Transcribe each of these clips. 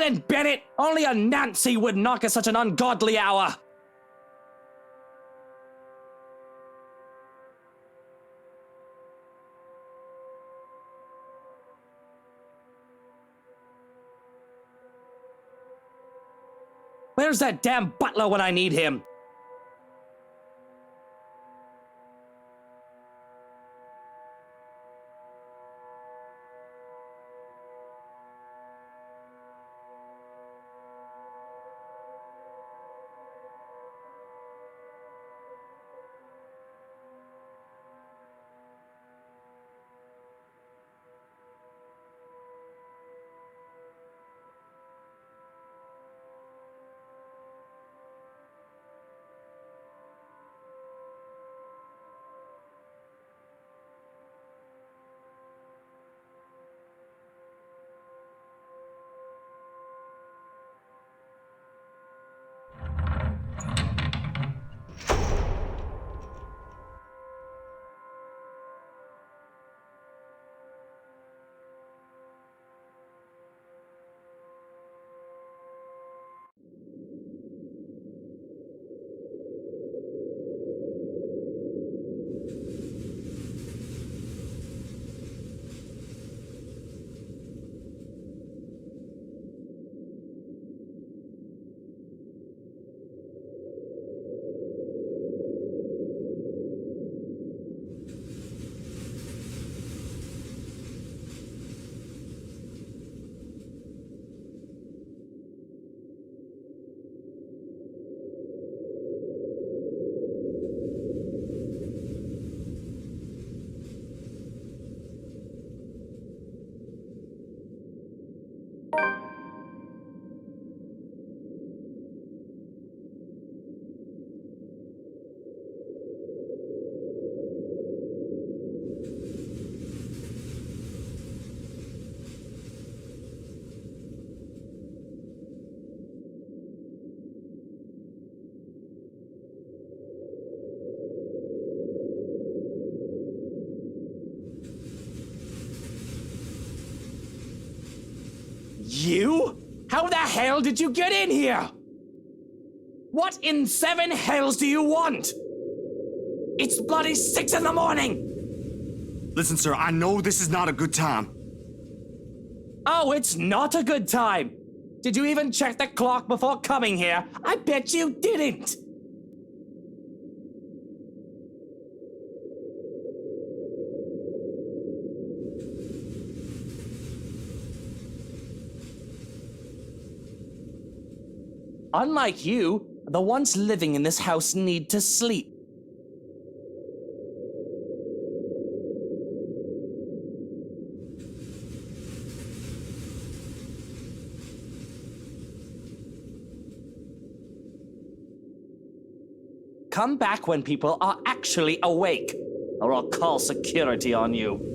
in, Bennett! Only a Nancy would knock at such an ungodly hour! Where's that damn butler when I need him? You? How the hell did you get in here? What in 7 hells do you want? It's bloody 6 in the morning! Listen, sir, I know this is not a good time. Oh, it's not a good time! Did you even check the clock before coming here? I bet you didn't! Unlike you, the ones living in this house need to sleep. Come back when people are actually awake, or I'll call security on you.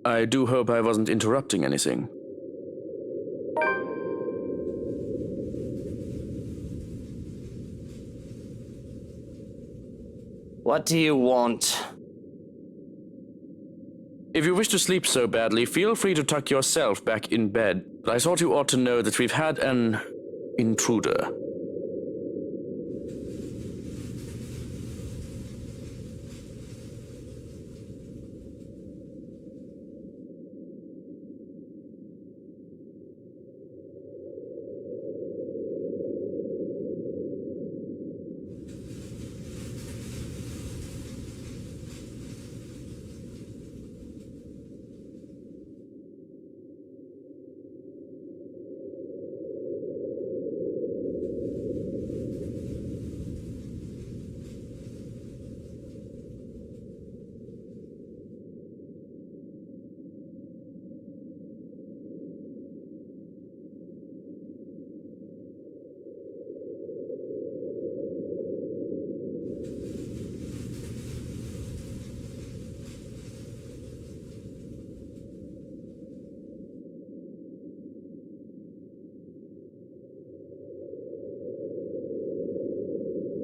I do hope I wasn't interrupting anything. What do you want? If you wish to sleep so badly, feel free to tuck yourself back in bed. But I thought you ought to know that we've had an intruder.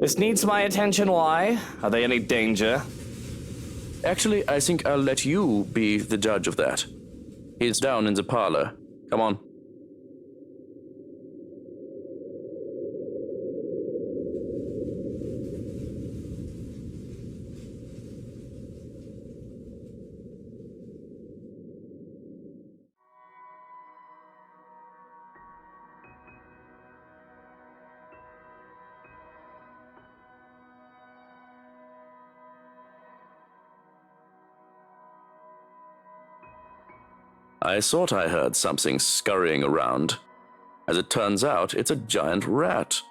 This needs my attention. Why? Are they any danger? Actually, I think I'll let you be the judge of that. He's down in the parlor. Come on. I thought I heard something scurrying around. As it turns out, it's a giant rat.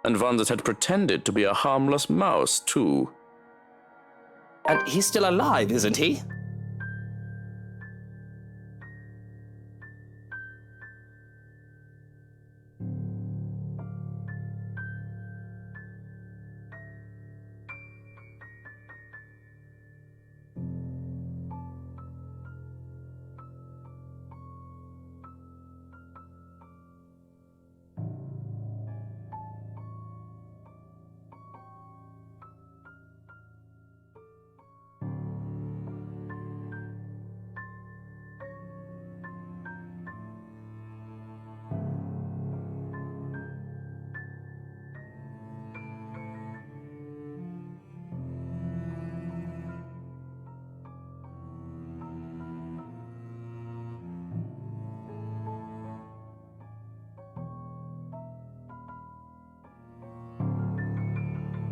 And one that had pretended to be a harmless mouse, too. And he's still alive, isn't he?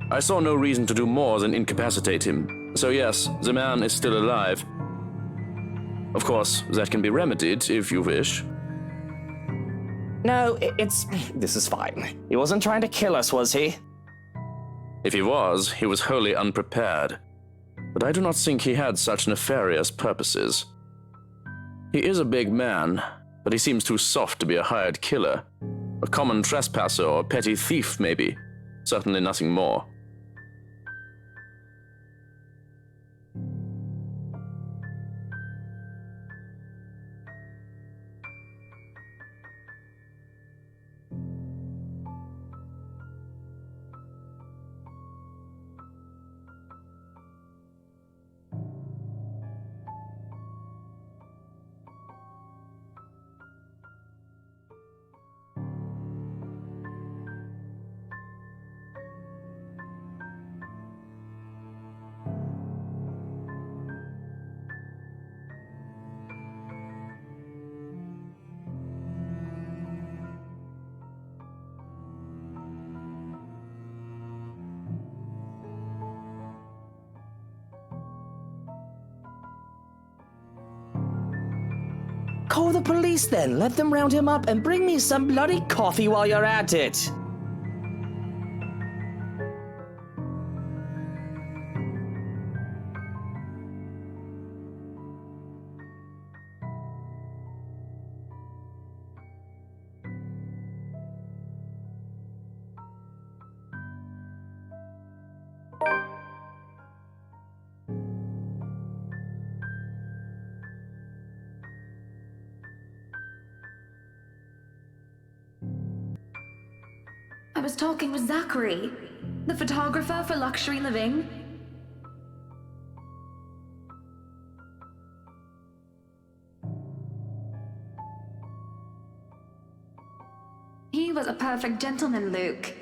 I saw no reason to do more than incapacitate him. So yes, the man is still alive. Of course, that can be remedied if you wish. No, this is fine. He wasn't trying to kill us, was he? If he was wholly unprepared. But I do not think he had such nefarious purposes. He is a big man, but he seems too soft to be a hired killer. A common trespasser or petty thief, maybe. Certainly nothing more. Call the police then. Let them round him up and bring me some bloody coffee while you're at it. I was talking with Zachary, the photographer for Luxury Living. He was a perfect gentleman, Luke.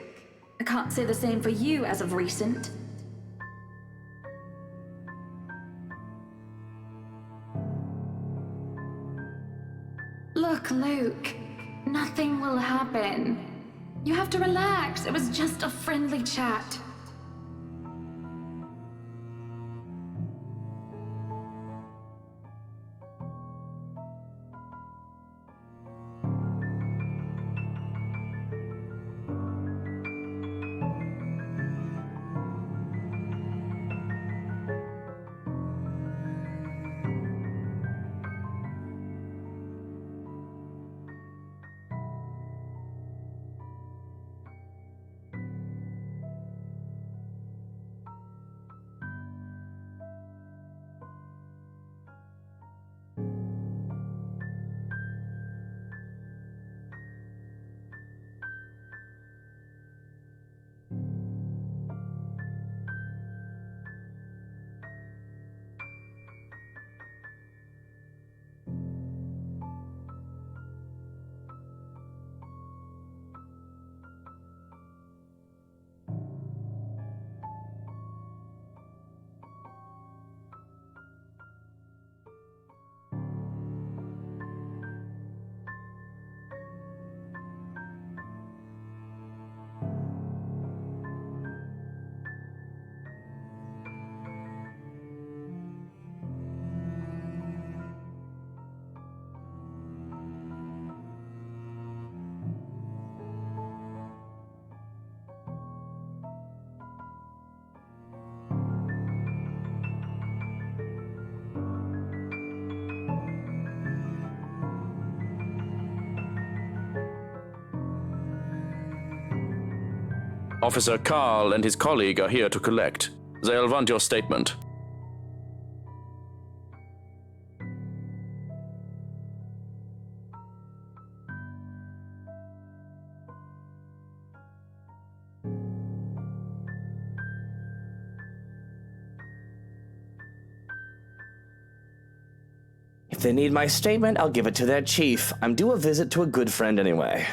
I can't say the same for you as of recent. Look, Luke, nothing will happen. You have to relax. It was just a friendly chat. Officer Carl and his colleague are here to collect. They'll want your statement. If they need my statement, I'll give it to their chief. I'm due a visit to a good friend anyway.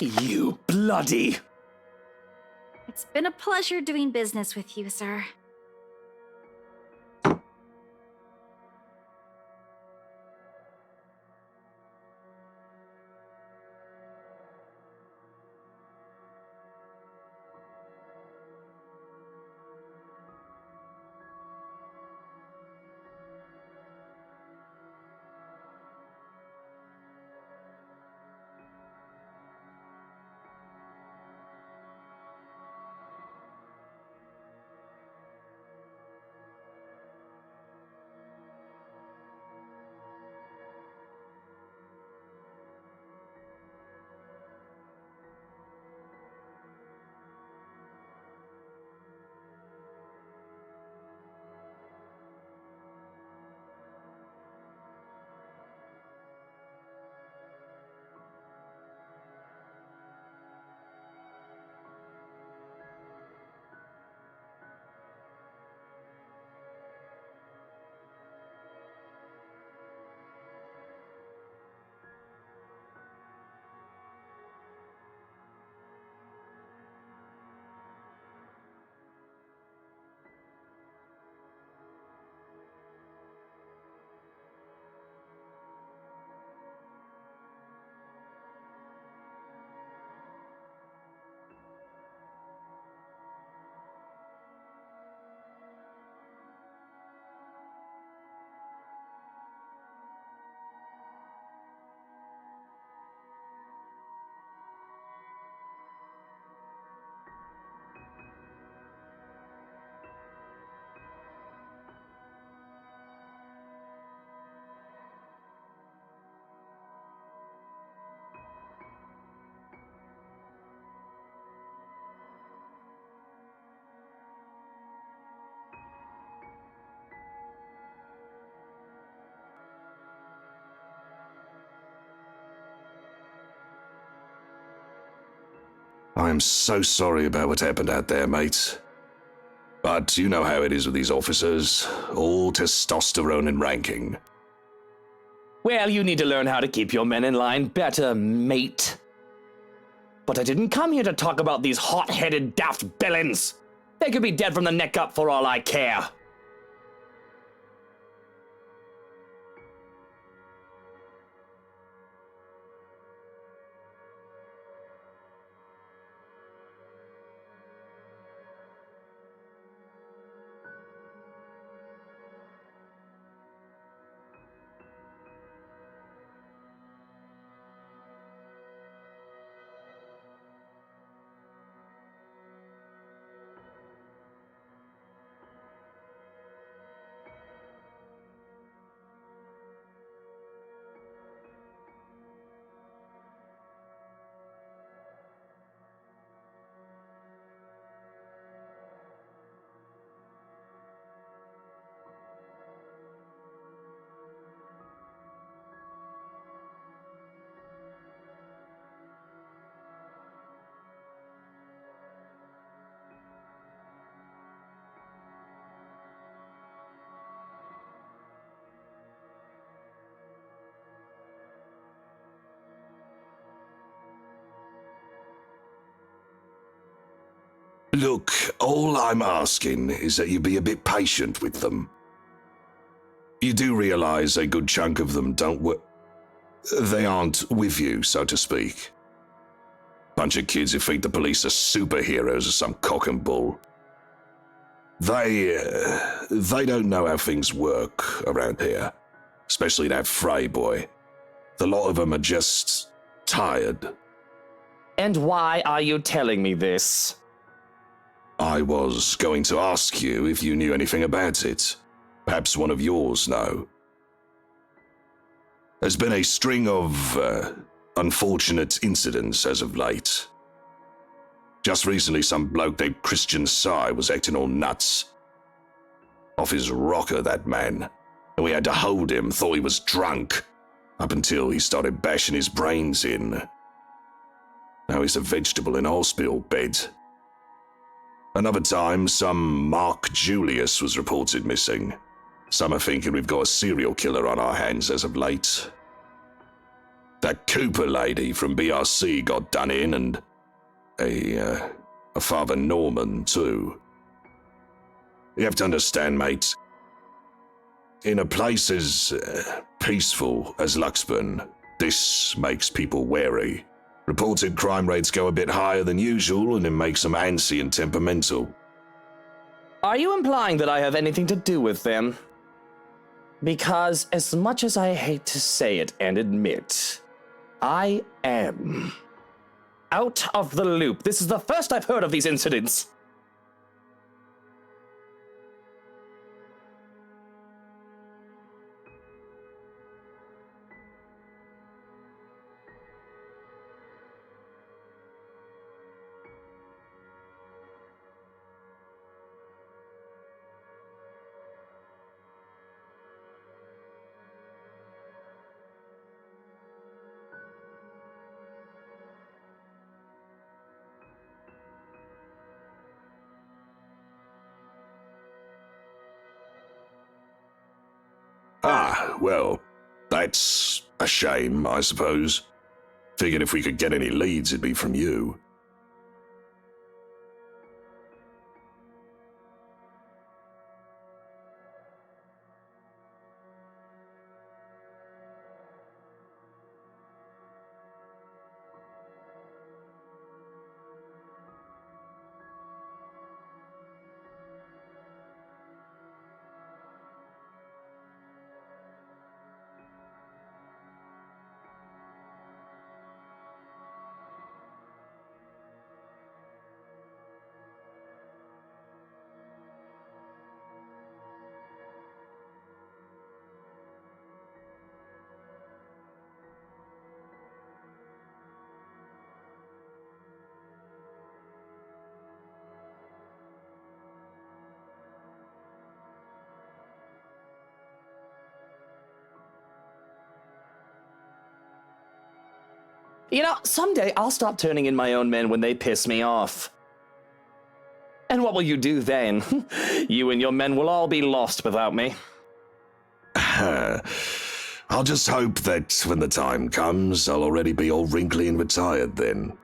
You bloody... It's been a pleasure doing business with you, sir. I am so sorry about what happened out there, mate. But you know how it is with these officers. All testosterone and ranking. Well, you need to learn how to keep your men in line better, mate. But I didn't come here to talk about these hot-headed daft villains. They could be dead from the neck up for all I care. Look, all I'm asking is that you be a bit patient with them. You do realize a good chunk of them don't work. They aren't with you, so to speak. Bunch of kids who think the police are superheroes or some cock and bull. They don't know how things work around here, especially that Frey boy. The lot of them are just tired. And why are you telling me this? I was going to ask you if you knew anything about it. Perhaps one of yours know. There's been a string of unfortunate incidents as of late. Just recently, some bloke named Christian Sai was acting all nuts. Off his rocker, that man. And we had to hold him, thought he was drunk. Up until he started bashing his brains in. Now he's a vegetable in a hospital bed. Another time, some Mark Julius was reported missing. Some are thinking we've got a serial killer on our hands as of late. That Cooper lady from BRC got done in, and a Father Norman, too. You have to understand, mate. In a place as peaceful as Luxburn, this makes people wary. Reported crime rates go a bit higher than usual, and it makes them antsy and temperamental. Are you implying that I have anything to do with them? Because as much as I hate to say it and admit, I am out of the loop. This is the first I've heard of these incidents. Ah, well, that's a shame, I suppose. Figured if we could get any leads, it'd be from you. You know, someday I'll stop turning in my own men when they piss me off. And what will you do then? You and your men will all be lost without me. I'll just hope that when the time comes, I'll already be all wrinkly and retired then.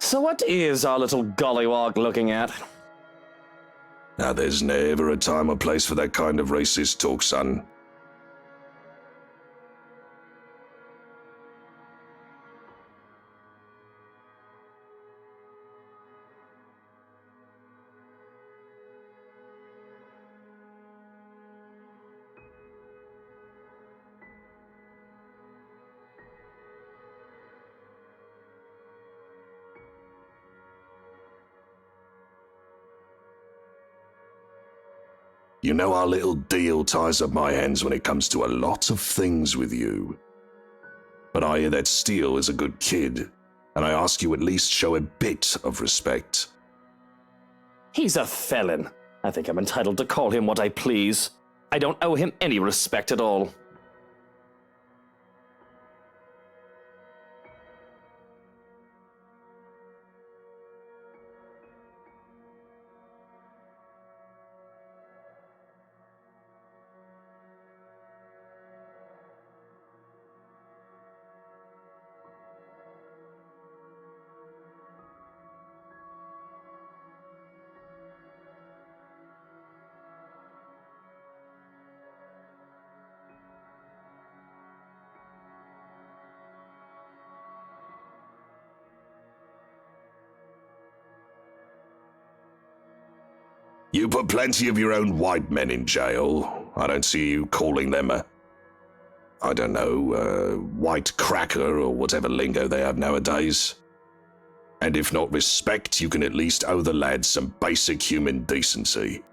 So what is our little gollywog looking at? Now, there's never a time or place for that kind of racist talk, son. You know our little deal ties up my hands when it comes to a lot of things with you. But I hear that Steele is a good kid, and I ask you at least show a bit of respect. He's a felon. I think I'm entitled to call him what I please. I don't owe him any respect at all. You put plenty of your own white men in jail. I don't see you calling them I don't know, white cracker or whatever lingo they have nowadays. And if not respect, you can at least owe the lads some basic human decency.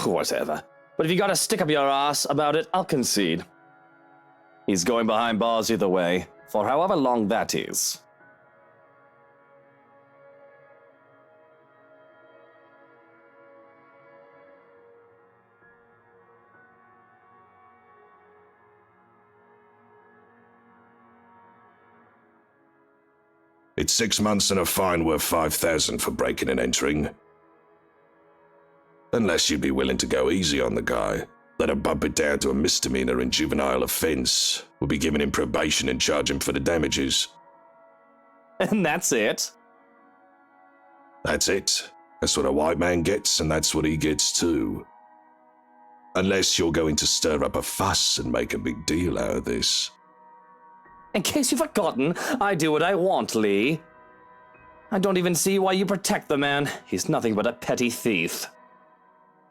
Whatever. But if you gotta stick up your ass about it, I'll concede. He's going behind bars either way, for however long that is. It's 6 months and a fine worth 5,000 for breaking and entering. Unless you'd be willing to go easy on the guy, let him bump it down to a misdemeanor and juvenile offense. We'll be giving him probation and charge him for the damages. And that's it? That's it. That's what a white man gets, and that's what he gets too. Unless you're going to stir up a fuss and make a big deal out of this. In case you've forgotten, I do what I want, Lee. I don't even see why you protect the man. He's nothing but a petty thief.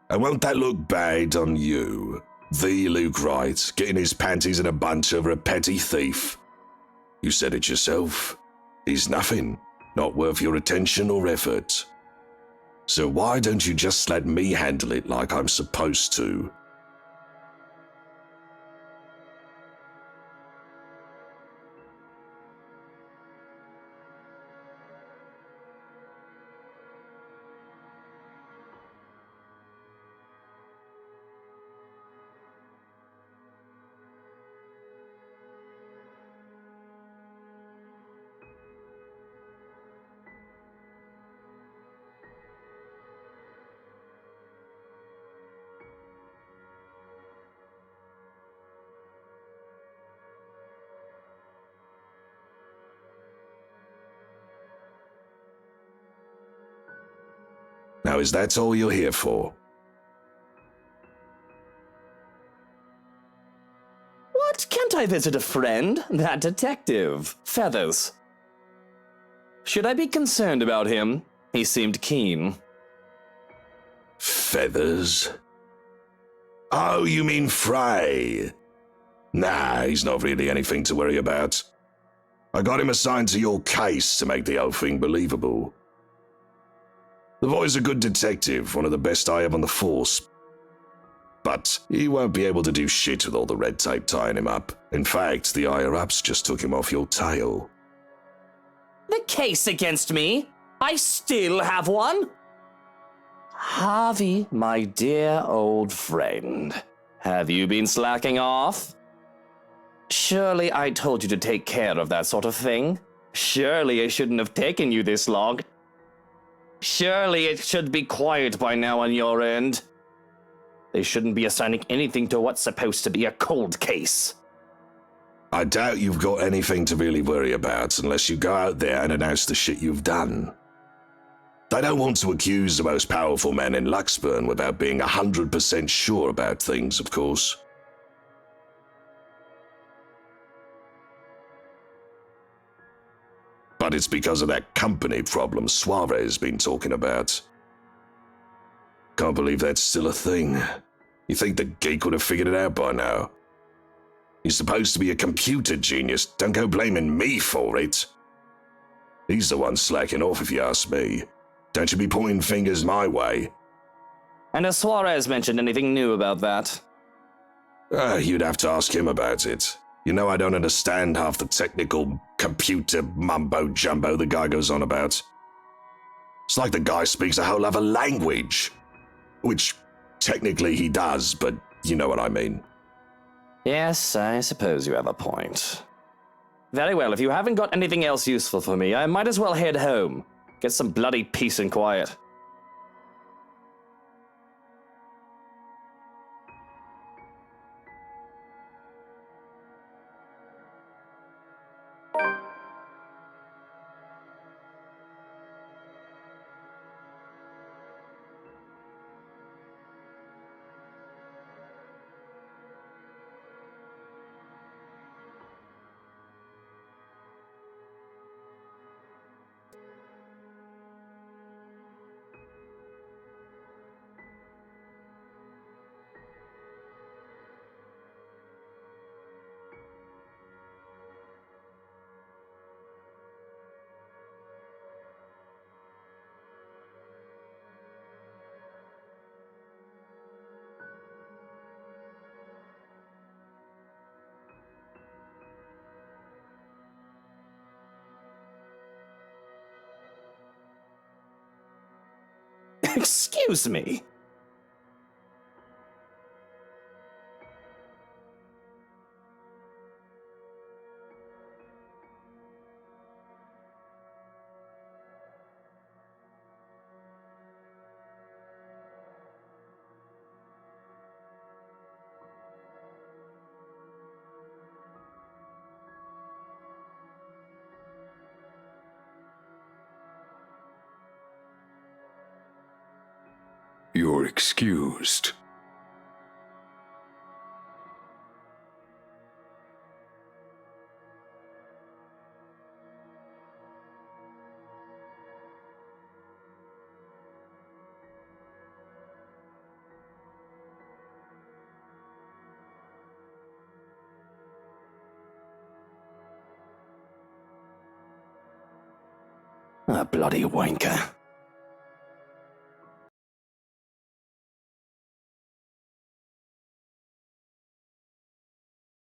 And won't that look bad on you? The Luke Wright, getting his panties in a bunch over a petty thief. You said it yourself. He's nothing, not worth your attention or effort. So why don't you just let me handle it like I'm supposed to? Now, is that all you're here for? What? Can't I visit a friend? That detective. Feathers. Should I be concerned about him? He seemed keen. Feathers? Oh, you mean Frey? Nah, he's not really anything to worry about. I got him assigned to your case to make the whole thing believable. The boy's a good detective, one of the best I have on the force. But he won't be able to do shit with all the red tape tying him up. In fact, the higher-ups just took him off your tail. The case against me? I still have one? Harvey, my dear old friend, have you been slacking off? Surely I told you to take care of that sort of thing. Surely it shouldn't have taken you this long. Surely it should be quiet by now on your end. They shouldn't be assigning anything to what's supposed to be a cold case. I doubt you've got anything to really worry about unless you go out there and announce the shit you've done. They don't want to accuse the most powerful man in Luxburn without being 100% sure about things, of course. But it's because of that company problem Suarez's been talking about. Can't believe that's still a thing. You think the geek would have figured it out by now? He's supposed to be a computer genius. Don't go blaming me for it. He's the one slacking off, if you ask me. Don't you be pointing fingers my way. And has Suarez mentioned anything new about that? You'd have to ask him about it. You know I don't understand half the technical computer mumbo-jumbo the guy goes on about. It's like the guy speaks a whole other language. Which, technically he does, but you know what I mean. Yes, I suppose you have a point. Very well, if you haven't got anything else useful for me, I might as well head home. Get some bloody peace and quiet. Excuse me. You're excused. A bloody wanker.